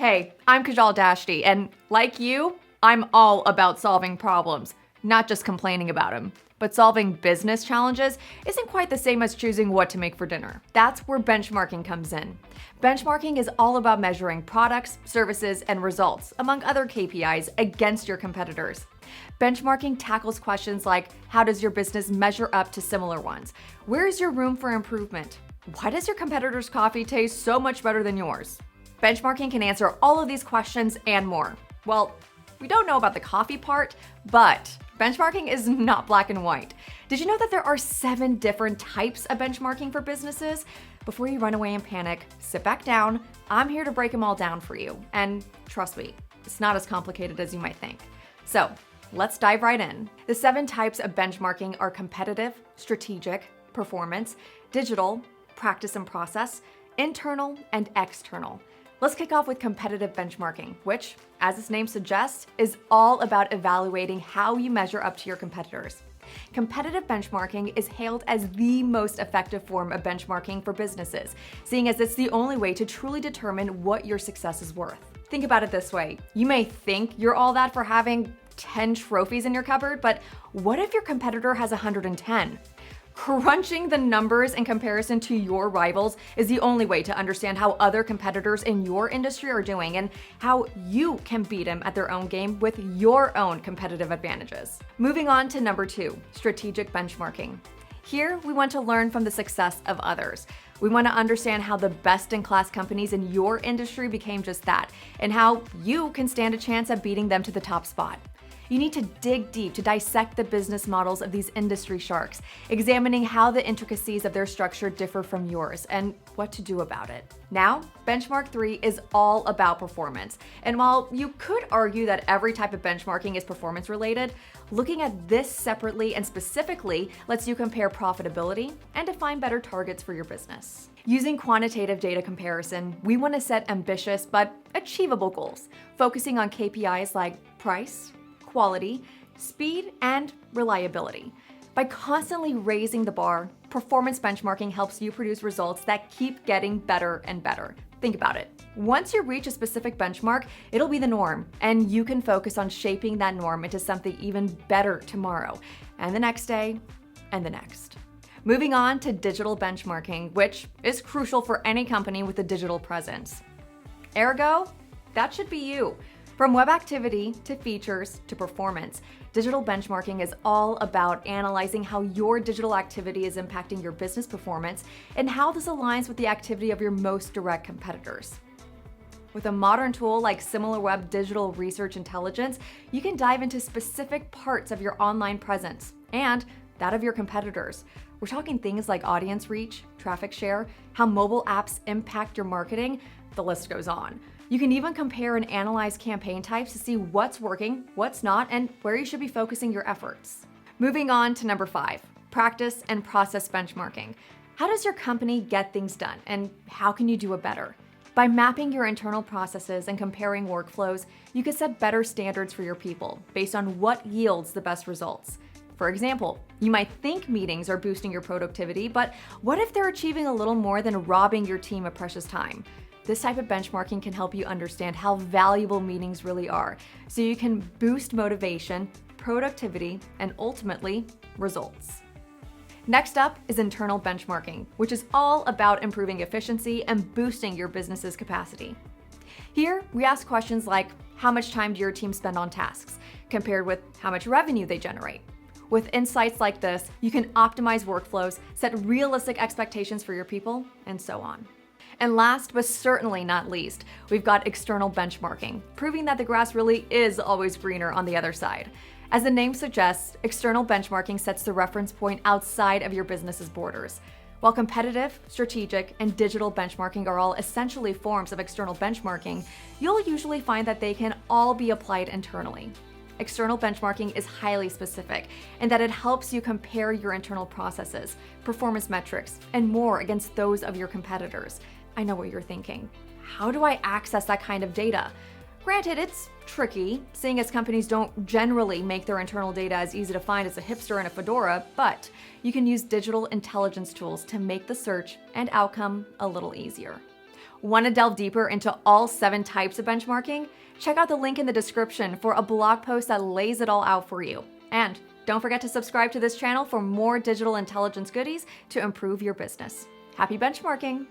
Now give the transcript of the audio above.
Hey, I'm Kajal Dashti, and like you, I'm all about solving problems, not just complaining about them. But solving business challenges isn't quite the same as choosing what to make for dinner. That's where benchmarking comes in. Benchmarking is all about measuring products, services, and results, among other KPIs, against your competitors. Benchmarking tackles questions like, how does your business measure up to similar ones? Where is your room for improvement? Why does your competitor's coffee taste so much better than yours? Benchmarking can answer all of these questions and more. Well, we don't know about the coffee part, but benchmarking is not black and white. Did you know that there are 7 different types of benchmarking for businesses? Before you run away and panic, sit back down. I'm here to break them all down for you. And trust me, it's not as complicated as you might think. So let's dive right in. The 7 types of benchmarking are competitive, strategic, performance, digital, practice and process, internal, and external. Let's kick off with competitive benchmarking, which, as its name suggests, is all about evaluating how you measure up to your competitors. Competitive benchmarking is hailed as the most effective form of benchmarking for businesses, seeing as it's the only way to truly determine what your success is worth. Think about it this way. You may think you're all that for having 10 trophies in your cupboard, but what if your competitor has 110? Crunching the numbers in comparison to your rivals is the only way to understand how other competitors in your industry are doing and how you can beat them at their own game with your own competitive advantages. Moving on to number 2, strategic benchmarking. Here, we want to learn from the success of others. We want to understand how the best-in-class companies in your industry became just that, and how you can stand a chance at beating them to the top spot. You need to dig deep to dissect the business models of these industry sharks, examining how the intricacies of their structure differ from yours and what to do about it. Now, benchmark 3 is all about performance. And while you could argue that every type of benchmarking is performance related, looking at this separately and specifically lets you compare profitability and define better targets for your business. Using quantitative data comparison, we want to set ambitious but achievable goals, focusing on KPIs like price, quality, speed, and reliability. By constantly raising the bar, performance benchmarking helps you produce results that keep getting better and better. Think about it. Once you reach a specific benchmark, it'll be the norm, and you can focus on shaping that norm into something even better tomorrow, and the next day, and the next. Moving on to digital benchmarking, which is crucial for any company with a digital presence. Ergo, that should be you. From web activity to features to performance, digital benchmarking is all about analyzing how your digital activity is impacting your business performance and how this aligns with the activity of your most direct competitors. With a modern tool like Similarweb Digital Research Intelligence, you can dive into specific parts of your online presence and that of your competitors. We're talking things like audience reach, traffic share, how mobile apps impact your marketing, the list goes on. You can even compare and analyze campaign types to see what's working, what's not, and where you should be focusing your efforts. Moving on to number 5, practice and process benchmarking. How does your company get things done, and how can you do it better? By mapping your internal processes and comparing workflows, you can set better standards for your people based on what yields the best results. For example, you might think meetings are boosting your productivity, but what if they're achieving a little more than robbing your team of precious time? This type of benchmarking can help you understand how valuable meetings really are, so you can boost motivation, productivity, and ultimately, results. Next up is internal benchmarking, which is all about improving efficiency and boosting your business's capacity. Here, we ask questions like, how much time do your team spend on tasks, compared with how much revenue they generate? With insights like this, you can optimize workflows, set realistic expectations for your people, and so on. And last but certainly not least, we've got external benchmarking, proving that the grass really is always greener on the other side. As the name suggests, external benchmarking sets the reference point outside of your business's borders. While competitive, strategic, and digital benchmarking are all essentially forms of external benchmarking, you'll usually find that they can all be applied internally. External benchmarking is highly specific in that it helps you compare your internal processes, performance metrics, and more against those of your competitors. I know what you're thinking. How do I access that kind of data? Granted, it's tricky, seeing as companies don't generally make their internal data as easy to find as a hipster in a fedora, but you can use digital intelligence tools to make the search and outcome a little easier. Want to delve deeper into all 7 types of benchmarking? Check out the link in the description for a blog post that lays it all out for you. And don't forget to subscribe to this channel for more digital intelligence goodies to improve your business. Happy benchmarking!